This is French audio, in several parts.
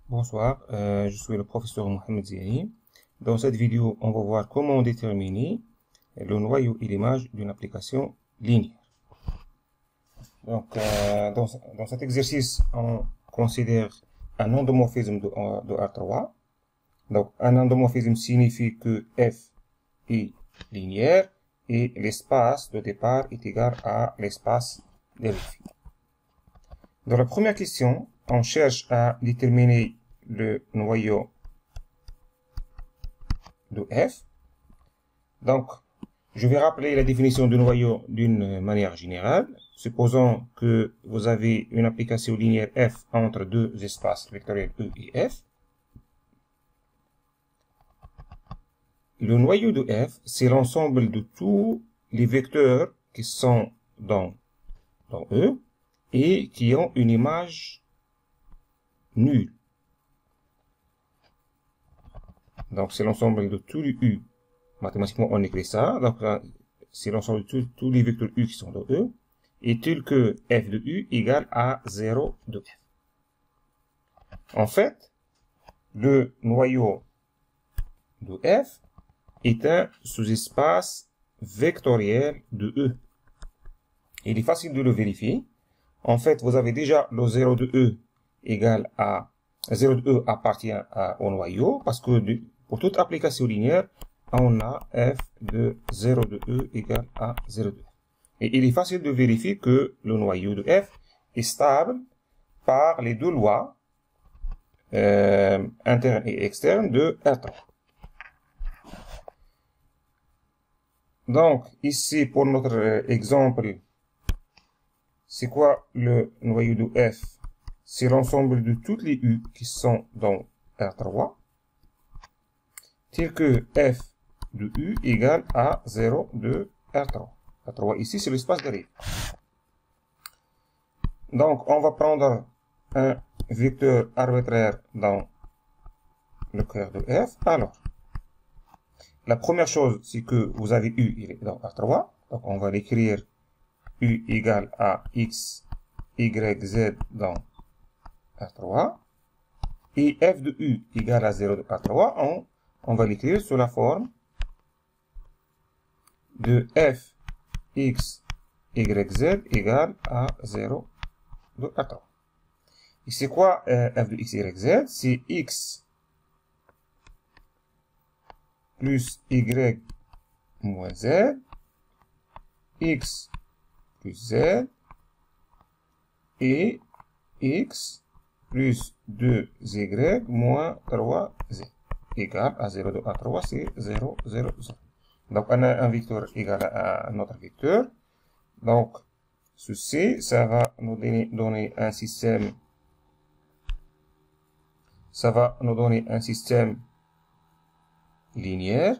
Bonsoir, je suis le professeur Mohamed Ziani. Dans cette vidéo, on va voir comment déterminer le noyau et l'image d'une application linéaire. Donc, dans cet exercice, on considère un endomorphisme de R3. Donc, un endomorphisme signifie que f est linéaire et l'espace de départ est égal à l'espace vérifié. Dans la première question, on cherche à déterminer le noyau de f. Donc, je vais rappeler la définition du noyau d'une manière générale. Supposons que vous avez une application linéaire f entre deux espaces vectoriels E et f. Le noyau de f, c'est l'ensemble de tous les vecteurs qui sont dans E et qui ont une image nulle. Donc, c'est l'ensemble de tous les U. Mathématiquement, on écrit ça. Donc, c'est l'ensemble de tous les vecteurs U qui sont dans E. Et tel que f de U égale à 0 de f. En fait, le noyau de f est un sous-espace vectoriel de E. Il est facile de le vérifier. En fait, vous avez déjà le 0 de E égale à 0 de E appartient au noyau parce que pour toute application linéaire, on a f de 0 de E égale à 0 de F. Et il est facile de vérifier que le noyau de f est stable par les deux lois internes et externes de R3. Donc, ici, pour notre exemple, c'est quoi le noyau de f? C'est l'ensemble de toutes les U qui sont dans R3, tel que f de U égale à 0 de R3. R3 ici, c'est l'espace dérivé. Donc, on va prendre un vecteur arbitraire dans le cœur de f. Alors, la première chose, c'est que vous avez U, il est dans R3. Donc, on va l'écrire U égale à x, y, z dans R3. Et f de U égale à 0 de R3, on va l'écrire sous la forme de f, x, y, z égale à 0 de R3. Et c'est quoi f de x, y, z? C'est x plus y moins z, x plus z, et x plus 2y moins 3z égale à 0 de A3, c'est 0, 0, 0. Donc, on a un vecteur égal à un autre vecteur. Donc, ceci, ça va nous donner un système. Ça va nous donner un système linéaire.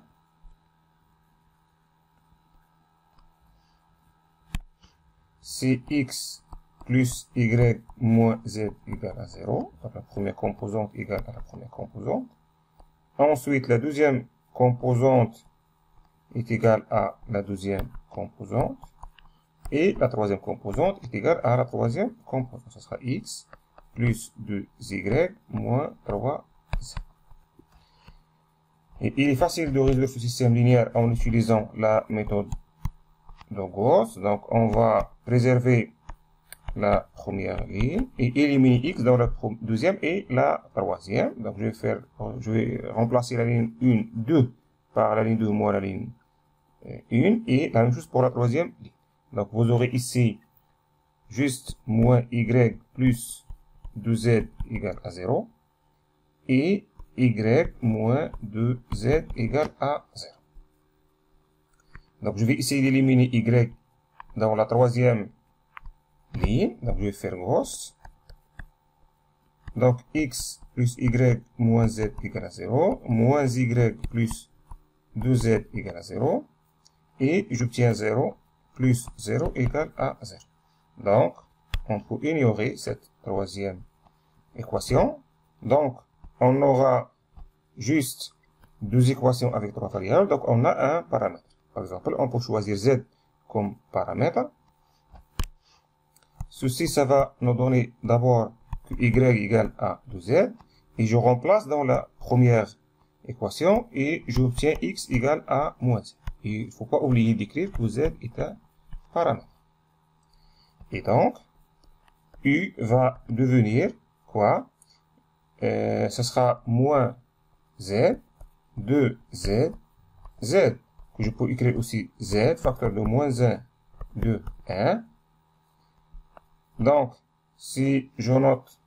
C'est x plus y moins z égale à 0. Donc, la première composante égale à la première composante. Ensuite, la deuxième composante est égale à la deuxième composante. Et la troisième composante est égale à la troisième composante. Ce sera x plus 2y moins 3z. Et il est facile de résoudre ce système linéaire en utilisant la méthode de Gauss. Donc, on va préserver la première ligne et éliminer x dans la deuxième et la troisième. Donc, je vais remplacer la ligne 1, 2 par la ligne 2 moins la ligne 1 et la même chose pour la troisième ligne. Donc, vous aurez ici juste moins y plus 2z égale à 0 et y moins 2z égale à 0. Donc, je vais essayer d'éliminer y dans la troisième ligne. Donc, je vais faire Gauss. Donc, x plus y moins z égale à 0, moins y plus 2z égale à 0, et j'obtiens 0 plus 0 égale à 0. Donc, on peut ignorer cette troisième équation. Donc, on aura juste deux équations avec trois variables. Donc, on a un paramètre. Par exemple, on peut choisir z comme paramètre. Ceci, ça va nous donner d'abord que y égale à 2z. et je remplace dans la première équation et j'obtiens x égale à moins z. Et il ne faut pas oublier d'écrire que z est un paramètre. Et donc, u va devenir quoi? Ce sera moins z de z, z, que je peux écrire aussi z, facteur de moins 1 de 1. Donc, si je note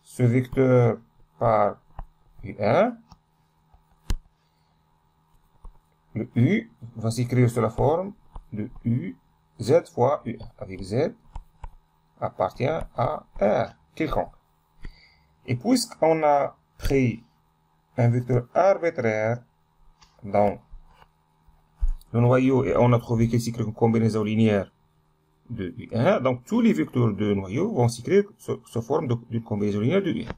ce vecteur par u1, le u va s'écrire sous la forme de u, z fois u1, avec z appartient à R quelconque. Et puisqu'on a pris un vecteur arbitraire dans le noyau et on a trouvé qu'il s'écrit une combinaison linéaire de U1, donc tous les vecteurs de noyau vont s'écrire sous forme d'une combinaison linéaire de U1.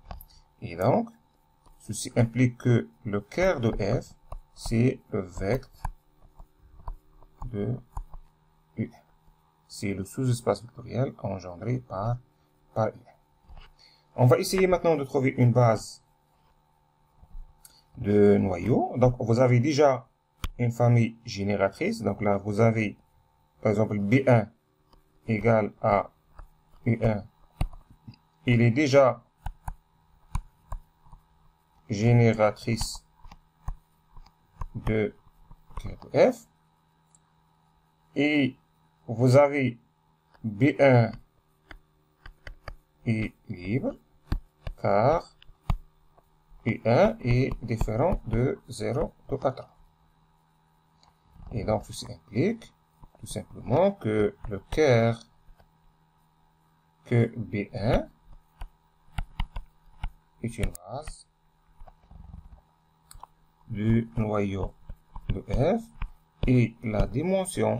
Et donc, ceci implique que le cœur de F, c'est le vecteur de U1. C'est le sous-espace vectoriel engendré par U1. On va essayer maintenant de trouver une base de noyaux. Donc, vous avez déjà une famille génératrice. Donc là, vous avez, par exemple, B1 égale à U1. Il est déjà génératrice de F. Et vous avez B1 est libre, car U1 est différent de 0 de 4. Et donc, ceci implique tout simplement que le cœur que B1 est une base du noyau de F et la dimension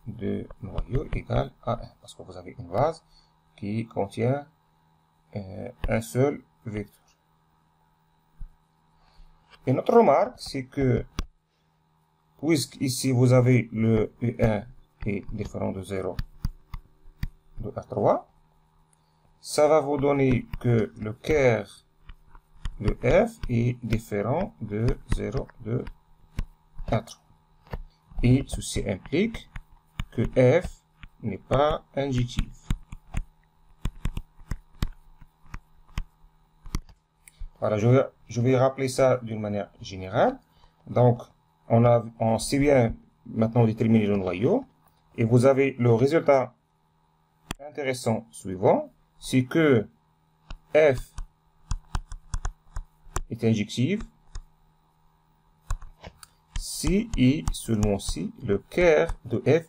de noyau égale à 1. Parce que vous avez une base qui contient un seul vecteur. Et notre remarque, c'est que, puisqu'ici vous avez le U1 est différent de 0 de R3, ça va vous donner que le cœur de F est différent de 0 de R3. Et ceci implique que F n'est pas injective. Voilà, je vais rappeler ça d'une manière générale. Donc, on sait bien maintenant déterminer le noyau. Et vous avez le résultat intéressant suivant. C'est que F est injective si et seulement si le cœur de F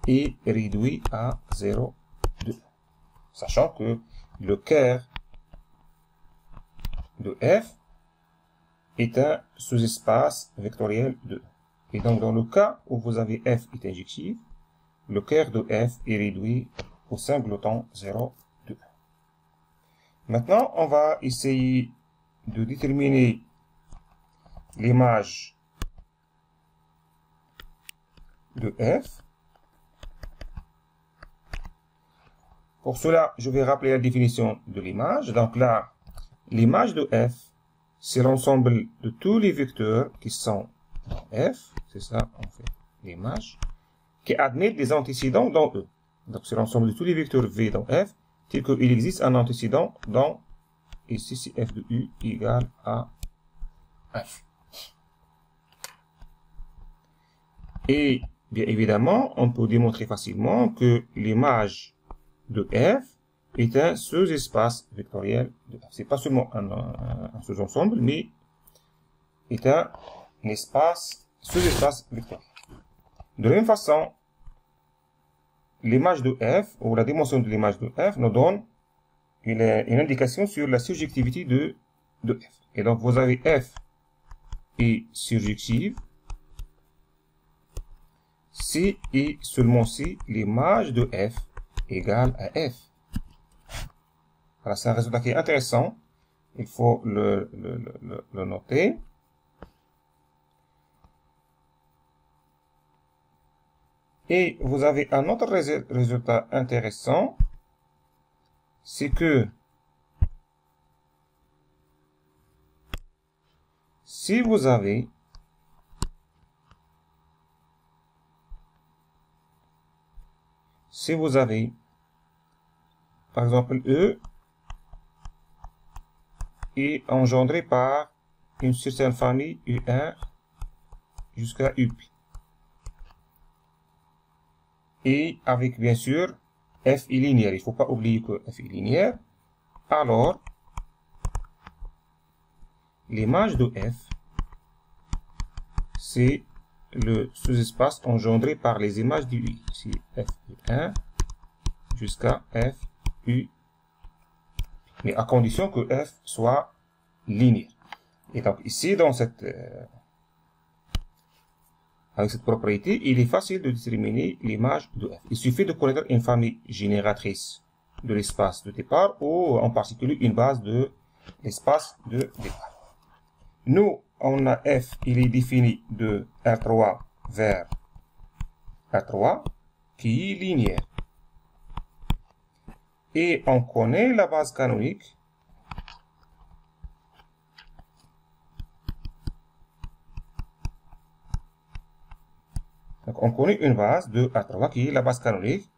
est réduit à 0,2. Sachant que le cœur de F est un sous-espace vectoriel de 1. Et donc, dans le cas où vous avez F est injective, le cœur de F est réduit au singleton 0,2. Maintenant, on va essayer de déterminer l'image de F. Pour cela, je vais rappeler la définition de l'image. Donc là, l'image de F, c'est l'ensemble de tous les vecteurs qui sont dans F. C'est ça, en fait, l'image, qui admettent des antécédents dans E. Donc, c'est l'ensemble de tous les vecteurs V dans F, tel qu'il existe un antécédent dans, ici, c'est F de U égale à F. Et, bien évidemment, on peut démontrer facilement que l'image de F est un sous-espace vectoriel de F. C'est pas seulement un sous-ensemble, mais est un sous-espace vectoriel. De la même façon, l'image de F, ou la dimension de l'image de F, nous donne une indication sur la surjectivité de F. Et donc, vous avez F est surjective si et seulement si l'image de F égale à F. Voilà, c'est un résultat qui est intéressant. Il faut le noter. Et vous avez un autre résultat intéressant. C'est que si vous avez par exemple E est engendré par une certaine famille U1 jusqu'à UP. Et avec bien sûr F est linéaire. Il ne faut pas oublier que F est linéaire. Alors, l'image de F, c'est le sous-espace engendré par les images du U. Ici, F U1 jusqu'à F U. Mais à condition que F soit linéaire. Et donc ici, dans avec cette propriété, il est facile de déterminer l'image de F. Il suffit de connaître une famille génératrice de l'espace de départ ou en particulier une base de l'espace de départ. Nous, on a F, il est défini de R3 vers R3 qui est linéaire. Et on connaît la base canonique donc, on connaît une base de R3 qui est la base canonique.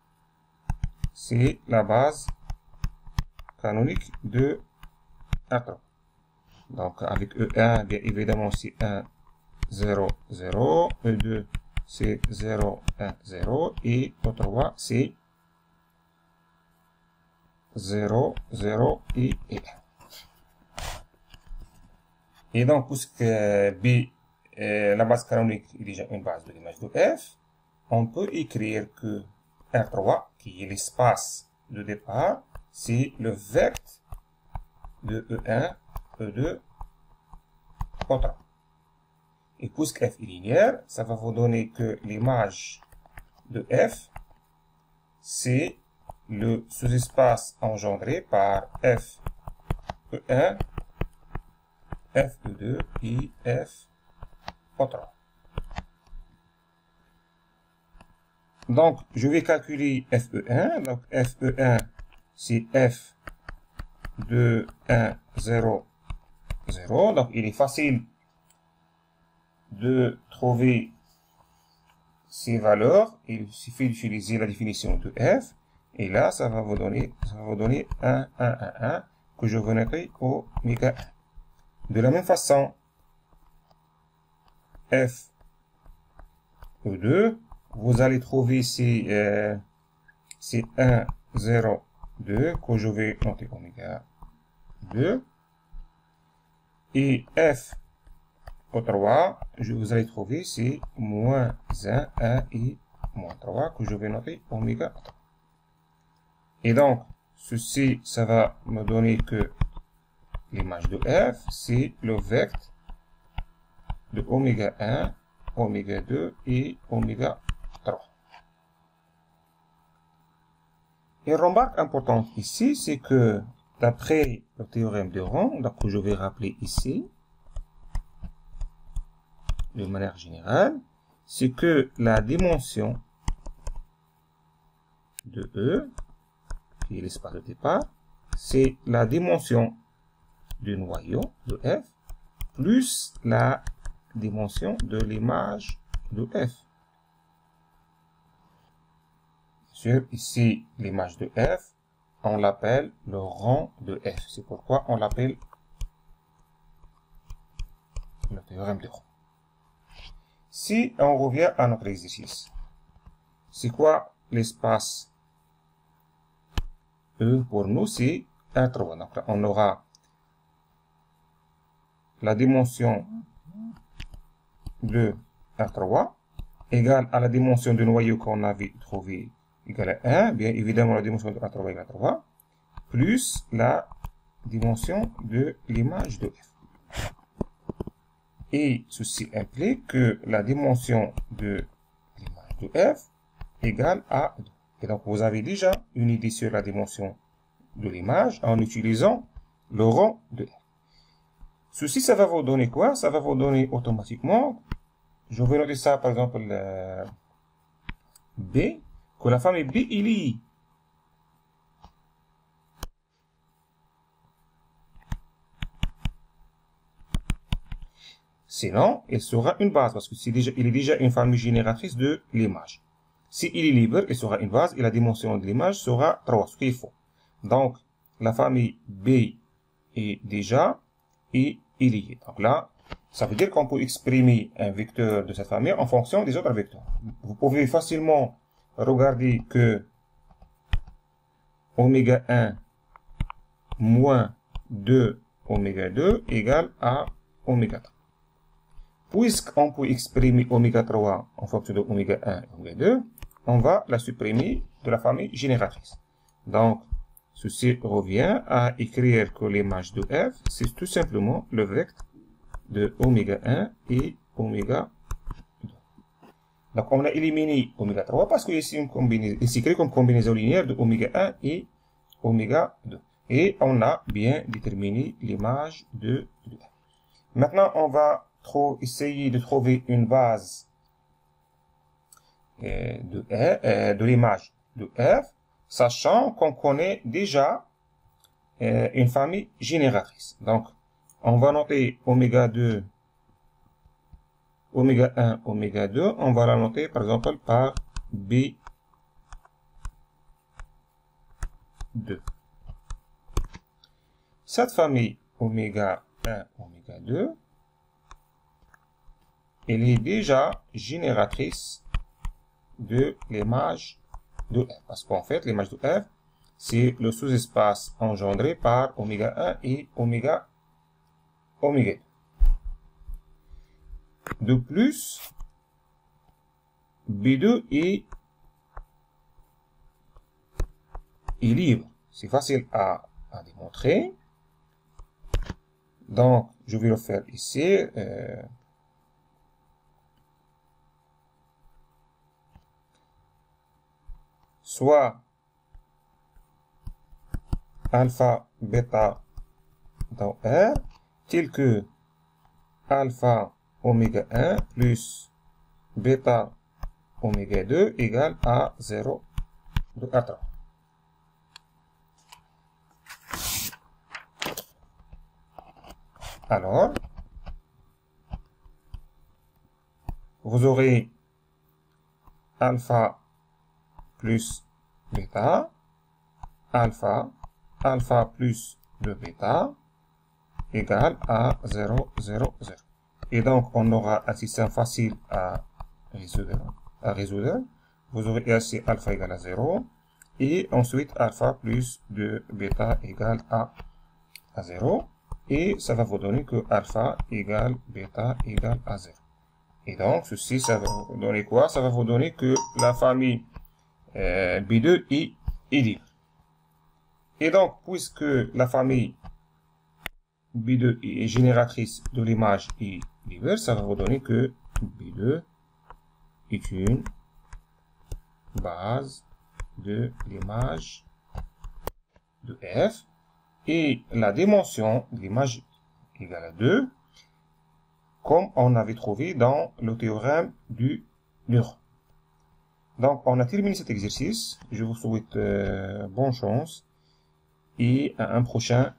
C'est la base canonique de R3. Donc, avec E1, bien évidemment, c'est 1, 0, 0. E2, c'est 0, 1, 0. Et E3, c'est 0, 0 et 1. Et donc, puisque B la base canonique est déjà une base de l'image de F, on peut écrire que R3, qui est l'espace de départ, c'est le vecteur de E1, E2, E3. Et puisque F est linéaire, ça va vous donner que l'image de F, c'est le sous-espace engendré par F E1, F E2 et F E3. Donc, je vais calculer FE1. Donc, FE1, c'est F de 1, 0, 0. Donc, il est facile de trouver ces valeurs. Il suffit d'utiliser la définition de F. Et là, ça va vous donner 1, 1, 1, 1, que je vais noter au méga 1. De la même façon, F E2, vous allez trouver ces 1, 0, 2, que je vais noter oméga 2. Et F E3, vous allez trouver c'est moins 1, 1 et moins 3, que je vais noter oméga 3. Et donc, ceci, ça va me donner que l'image de F, c'est le vecteur de oméga 1, oméga 2 et oméga 3. Une remarque importante ici, c'est que d'après le théorème de rang, donc que je vais rappeler ici, de manière générale, c'est que la dimension de E, qui est l'espace de départ, c'est la dimension du noyau de F plus la dimension de l'image de F. Sur ici, l'image de F, on l'appelle le rang de F. C'est pourquoi on l'appelle le théorème de rang. Si on revient à notre exercice, c'est quoi l'espace E pour nous? C'est R3. Donc, on aura la dimension de R3 égale à la dimension du noyau qu'on avait trouvé égale à 1. Bien évidemment, la dimension de R3 égale à 3, plus la dimension de l'image de F. Et ceci implique que la dimension de l'image de F égale à 2. Et donc, vous avez déjà une idée sur la dimension de l'image en utilisant le rang de F. Ceci, ça va vous donner quoi? Ça va vous donner automatiquement, je vais noter ça par exemple B, que la famille B, il est Sinon, il sera une base parce que il est déjà une famille génératrice de l'image. S'il est libre, il sera une base et la dimension de l'image sera 3, ce qu'il faut. Donc, la famille B est déjà et il y est. Donc là, ça veut dire qu'on peut exprimer un vecteur de cette famille en fonction des autres vecteurs. Vous pouvez facilement regarder que oméga 1 moins 2 oméga 2 égale à oméga 3. Puisqu'on peut exprimer oméga 3 en fonction de oméga 1 et oméga 2, on va la supprimer de la famille génératrice. Donc, ceci revient à écrire que l'image de f, c'est tout simplement le vecteur de oméga 1 et oméga 2. Donc, on a éliminé oméga 3 parce qu'il est écrit comme combinaison linéaire de oméga 1 et oméga 2. Et on a bien déterminé l'image de f. Maintenant, on va essayer de trouver une base de l'image de f, sachant qu'on connaît déjà une famille génératrice. Donc, on va noter oméga 2, oméga 1, oméga 2. On va la noter par exemple par B2. Cette famille oméga 1, oméga 2, elle est déjà génératrice de l'image de f. Parce qu'en fait, l'image de f, c'est le sous-espace engendré par oméga 1 et oméga 2. De plus, B2 est libre. C'est facile à démontrer. Donc, je vais le faire ici. Soit alpha, bêta dans R, tel que alpha oméga 1 plus bêta oméga 2 égale à 0 de R3. Alors, vous aurez alpha plus bêta, alpha plus 2 bêta égale à 0, 0, 0. Et donc, on aura un système facile à résoudre. Vous aurez ici alpha égale à 0 et ensuite alpha plus 2 bêta égale à 0. Et ça va vous donner que alpha égale bêta égale à 0. Et donc, ceci, ça va vous donner quoi? Ça va vous donner que la famille B2 est libre. Et donc, puisque la famille B2 est génératrice de l'image est libre, ça va vous donner que B2 est une base de l'image de f. Et la dimension de l'image égale à 2, comme on avait trouvé dans le théorème du neuron. Donc, on a terminé cet exercice. Je vous souhaite bonne chance et à un prochain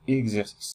exercice.